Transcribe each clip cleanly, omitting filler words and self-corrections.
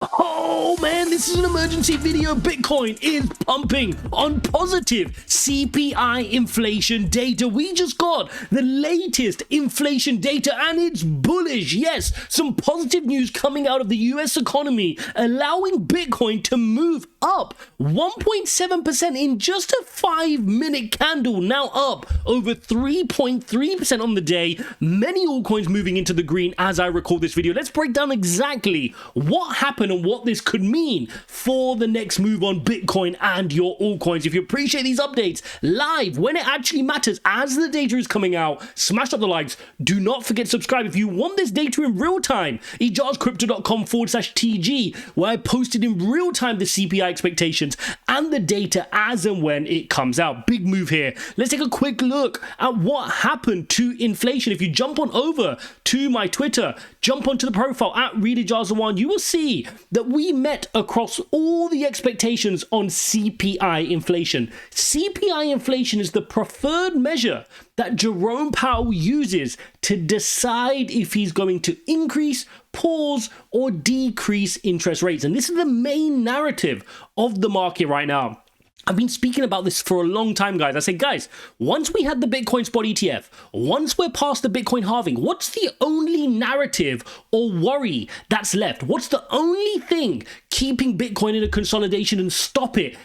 Oh man, this is an emergency video. Bitcoin is pumping on positive CPI inflation data. We just got the latest inflation data and it's bullish. Yes, some positive news coming out of the US economy, allowing Bitcoin to move up 1.7% in just a 5-minute candle, now up over 3.3% on the day. Many altcoins moving into the green as I record this video. Let's break down exactly what happened and what this could mean for the next move on Bitcoin and your altcoins. If you appreciate these updates live when it actually matters as the data is coming out, smash up the likes. Do not forget to subscribe if you want this data in real time. IjazCrypto.com/TG, where I posted in real time the CPI expectations and the data as and when it comes out. Big move here. Let's take a quick look at what happened to inflation. If you jump on over to my Twitter, jump onto the profile at Ijaz1, you will see that we met across all the expectations on CPI inflation. CPI inflation is the preferred measure that Jerome Powell uses to decide if he's going to increase, pause, or decrease interest rates. And this is the main narrative of the market right now. I've been speaking about this for a long time, guys. I said, guys, once we had the Bitcoin spot ETF, once we're past the Bitcoin halving, what's the only narrative or worry that's left? What's the only thing keeping Bitcoin in a consolidation and stopping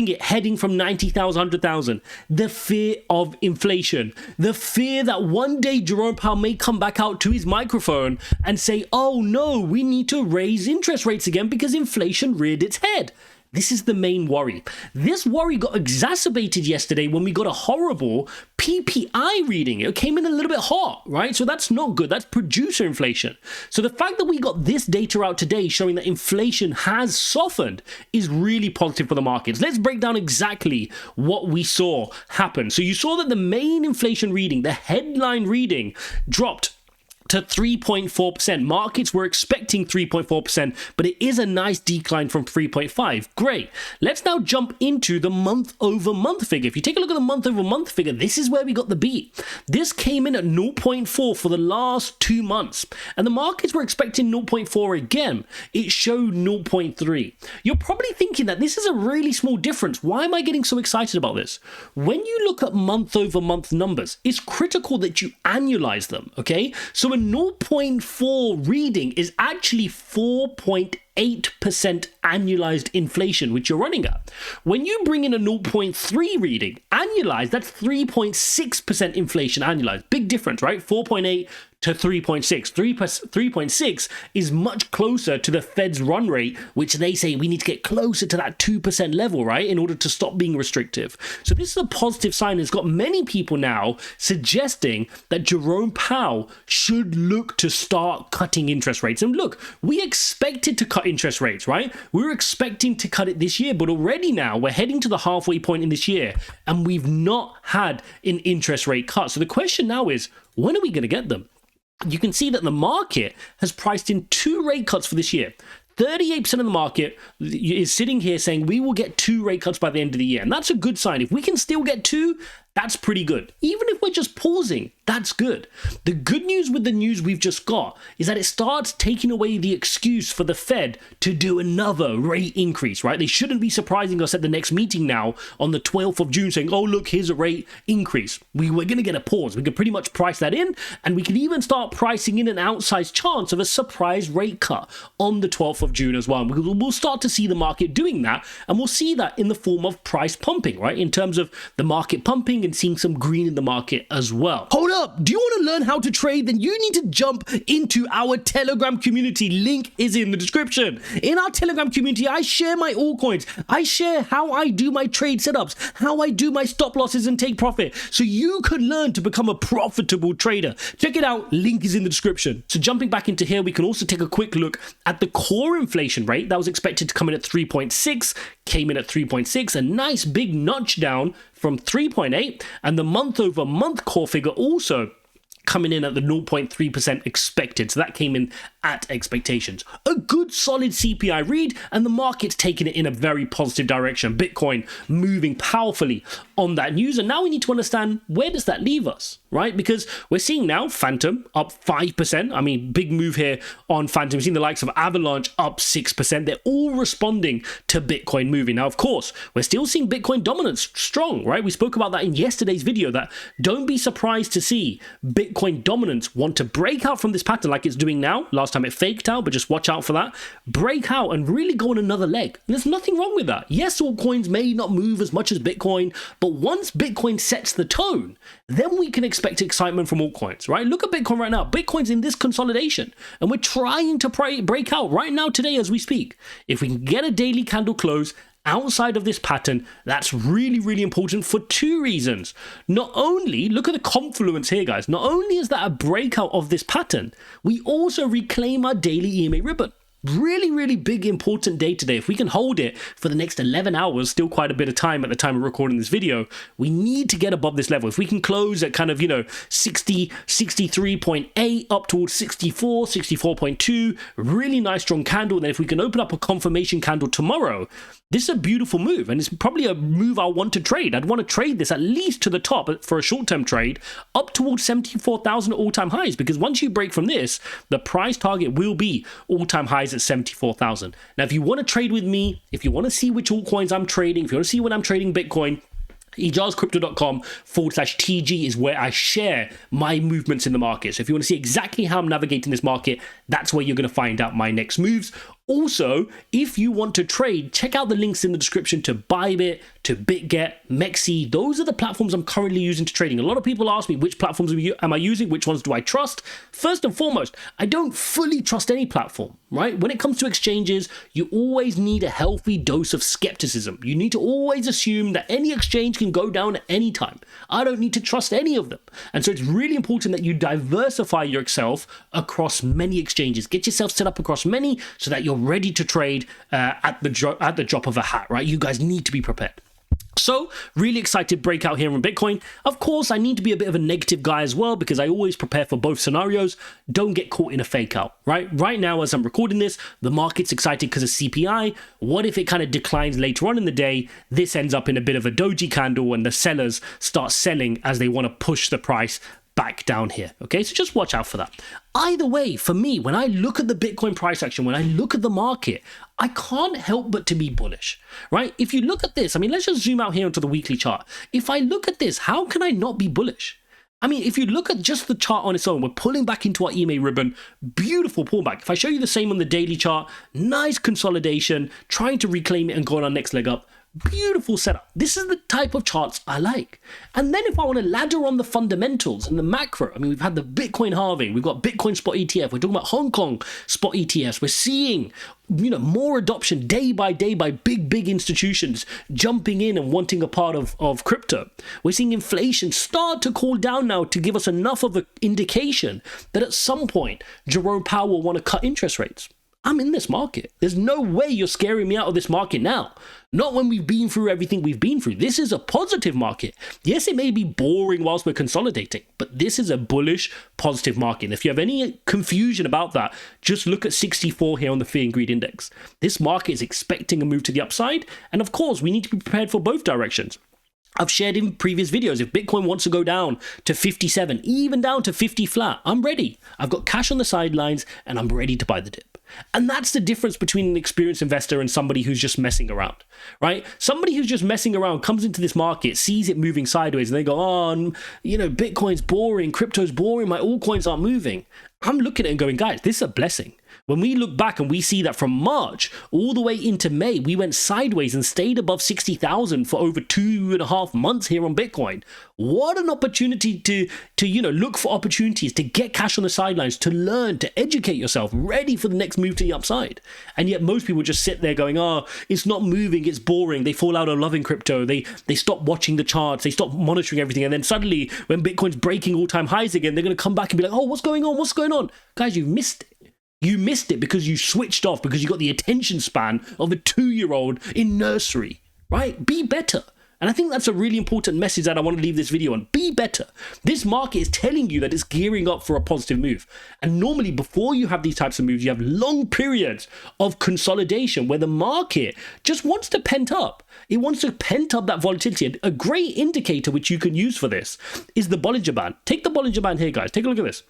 it heading from 90,000, 100,000? The fear of inflation. The fear that one day Jerome Powell may come back out to his microphone and say, oh no, we need to raise interest rates again because inflation reared its head. This is the main worry. This worry got exacerbated yesterday when we got a horrible PPI reading. It came in a little bit hot, right? So that's not good. That's producer inflation. So the fact that we got this data out today showing that inflation has softened is really positive for the markets. Let's break down exactly what we saw happen. So you saw that the main inflation reading, the headline reading, dropped to 3.4%. Markets were expecting 3.4%, but it is a nice decline from 3.5. Great. Let's now jump into the month-over-month figure. If you take a look at the month-over-month figure, this is where we got the beat. This came in at 0.4 for the last 2 months, and the markets were expecting 0.4 again. It showed 0.3. You're probably thinking that this is a really small difference. Why am I getting so excited about this? When you look at month-over-month numbers, it's critical that you annualize them, okay? So a 0.4 reading is actually 4.8% annualized inflation, which you're running at. When you bring in a 0.3 reading, annualized, that's 3.6% inflation annualized. Big difference, right? 4.8 to 3.6. 3.6 is much closer to the Fed's run rate, which they say we need to get closer to that 2% level, right, in order to stop being restrictive. So this is a positive sign. It's got many people now suggesting that Jerome Powell should look to start cutting interest rates. And look, we expected to cut interest rates, right? We were expecting to cut it this year, but already now we're heading to the halfway point in this year, and we've not had an interest rate cut. So the question now is, when are we going to get them? You can see that the market has priced in 2 rate cuts for this year. 38% of the market is sitting here saying we will get 2 rate cuts by the end of the year. And that's a good sign. If we can still get 2, that's pretty good. Even if we're just pausing, that's good. The good news with the news we've just got is that it starts taking away the excuse for the Fed to do another rate increase, right? They shouldn't be surprising us at the next meeting now on the 12th of June saying, oh, look, here's a rate increase. We're going to get a pause. We can pretty much price that in, and we can even start pricing in an outsized chance of a surprise rate cut on the 12th of June as well. We'll start to see the market doing that, and we'll see that in the form of price pumping, right? In terms of the market pumping and seeing some green in the market as well. Hold up, do you want to learn how to trade? Then you need to jump into our Telegram community. Link is in the description. In our Telegram community, I share my altcoins. I share how I do my trade setups, how I do my stop losses and take profit, so you could learn to become a profitable trader. Check it out, link is in the description. So jumping back into here, we can also take a quick look at the core inflation rate that was expected to come in at 3.6, came in at 3.6, a nice big notch down from 3.8, and the month-over-month core figure also coming in at the 0.3% expected. So that came in at expectations. A good solid CPI read, and the market's taking it in a very positive direction. Bitcoin moving powerfully on that news. And now we need to understand, where does that leave us, right? Because we're seeing now Phantom up 5%. I mean, big move here on Phantom. We've seen the likes of Avalanche up 6%. They're all responding to Bitcoin moving. Now, of course, we're still seeing Bitcoin dominance strong, right? We spoke about that in yesterday's video, that don't be surprised to see Bitcoin dominance want to break out from this pattern like it's doing now. Last time it faked out, but just watch out for that. Break out and really go on another leg. And there's nothing wrong with that. Yes, altcoins may not move as much as Bitcoin, but once Bitcoin sets the tone, then we can expect excitement from altcoins, right? Look at Bitcoin right now. Bitcoin's in this consolidation, and we're trying to break out right now today as we speak. If we can get a daily candle close outside of this pattern, that's really, really important for two reasons. Not only, look at the confluence here, guys. Not only is that a breakout of this pattern, we also reclaim our daily EMA ribbon. Really, really big, important day today. If we can hold it for the next 11 hours, still quite a bit of time at the time of recording this video, we need to get above this level. If we can close at kind of, 60, 63.8 up towards 64, 64.2, really nice strong candle. And then if we can open up a confirmation candle tomorrow, this is a beautiful move, and it's probably a move I want to trade. I'd want to trade this at least to the top for a short-term trade, up towards 74,000 all-time highs, because once you break from this, the price target will be all-time highs at 74,000. Now, if you want to trade with me, if you want to see which altcoins I'm trading, if you want to see when I'm trading Bitcoin, ijazcrypto.com/TG is where I share my movements in the market. So if you want to see exactly how I'm navigating this market, that's where you're going to find out my next moves. Also, if you want to trade, check out the links in the description to Bybit, to BitGet, Mexi. Those are the platforms I'm currently using to trading. A lot of people ask me, which platforms am I using? Which ones do I trust? First and foremost, I don't fully trust any platform, right? When it comes to exchanges, you always need a healthy dose of skepticism. You need to always assume that any exchange can go down at any time. I don't need to trust any of them. And so it's really important that you diversify yourself across many exchanges. Get yourself set up across many so that you're ready to trade at the drop of a hat, right? You guys need to be prepared. So, really excited breakout here on Bitcoin. Of course, I need to be a bit of a negative guy as well, because I always prepare for both scenarios. Don't get caught in a fake out, right? Right now, as I'm recording this, the market's excited because of CPI. What if it kind of declines later on in the day? This ends up in a bit of a doji candle and the sellers start selling as they want to push the price back down here. Okay, so just watch out for that. Either way, for me, when I look at the Bitcoin price action, when I look at the market, I can't help but to be bullish, right? If you look at this, I mean, let's just zoom out here onto the weekly chart. If I look at this, how can I not be bullish? I mean, if you look at just the chart on its own, we're pulling back into our EMA ribbon, beautiful pullback. If I show you the same on the daily chart, nice consolidation, trying to reclaim it and go on our next leg up. Beautiful setup. This is the type of charts I like. And then if I want to ladder on the fundamentals and the macro, I mean, we've had the Bitcoin halving, we've got Bitcoin spot ETF, we're talking about Hong Kong spot ETFs, we're seeing, more adoption day by day by big institutions jumping in and wanting a part of crypto. We're seeing inflation start to cool down now to give us enough of an indication that at some point Jerome Powell will want to cut interest rates. I'm in this market. There's no way you're scaring me out of this market now. Not when we've been through everything we've been through. This is a positive market. Yes, it may be boring whilst we're consolidating, but this is a bullish, positive market. And if you have any confusion about that, just look at 64 here on the Fear and Greed Index. This market is expecting a move to the upside. And of course, we need to be prepared for both directions. I've shared in previous videos, if Bitcoin wants to go down to 57, even down to 50 flat, I'm ready. I've got cash on the sidelines and I'm ready to buy the dip. And that's the difference between an experienced investor and somebody who's just messing around, right? Somebody who's just messing around comes into this market, sees it moving sideways, and they go, oh, Bitcoin's boring, crypto's boring, my altcoins aren't moving. I'm looking at it and going, guys, this is a blessing. When we look back and we see that from March all the way into May, we went sideways and stayed above 60,000 for over 2.5 months here on Bitcoin. What an opportunity to look for opportunities, to get cash on the sidelines, to learn, to educate yourself, ready for the next move to the upside. And yet most people just sit there going, oh, it's not moving, it's boring. They fall out of loving crypto. They stop watching the charts. They stop monitoring everything. And then suddenly when Bitcoin's breaking all-time highs again, they're going to come back and be like, oh, what's going on? What's going on? Guys, you've missed it. You missed it because you switched off, because you got the attention span of a 2-year-old in nursery, right? Be better. And I think that's a really important message that I want to leave this video on. Be better. This market is telling you that it's gearing up for a positive move. And normally before you have these types of moves, you have long periods of consolidation where the market just wants to pent up. It wants to pent up that volatility. And a great indicator which you can use for this is the Bollinger Band. Take the Bollinger Band here, guys. Take a look at this.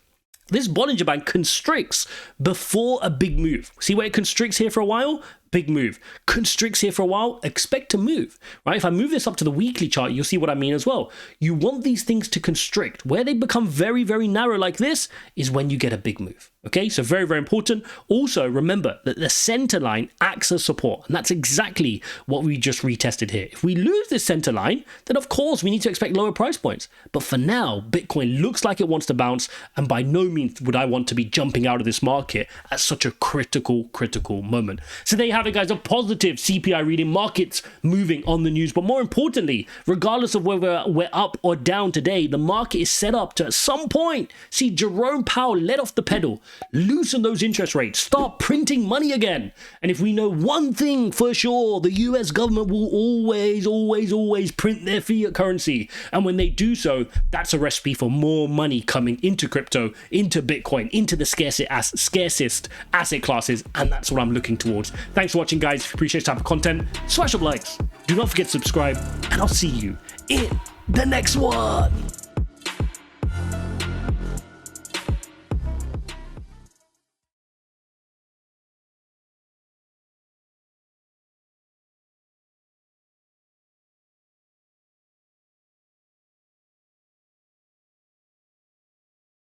This Bollinger Band constricts before a big move. See where it constricts here for a while? Big move. Constricts here for a while, expect to move, right? If I move this up to the weekly chart, you'll see what I mean as well. You want these things to constrict. Where they become very, very narrow like this is when you get a big move. Okay, so very, very important. Also, remember that the center line acts as support, and that's exactly what we just retested here. If we lose this center line, then of course we need to expect lower price points. But for now, Bitcoin looks like it wants to bounce, and by no means would I want to be jumping out of this market at such a critical moment. So there you have it, guys, a positive CPI reading, markets moving on the news. But more importantly, regardless of whether we're up or down today, the market is set up to at some point see Jerome Powell let off the pedal, loosen those interest rates, start printing money again. And if we know one thing for sure, the US government will always print their fiat currency. And when they do so, that's a recipe for more money coming into crypto, into Bitcoin, into the scarcest asset classes. And that's what I'm looking towards. Thanks for watching, guys. If you appreciate this type of content, smash up likes. Do not forget to subscribe, and I'll see you in the next one.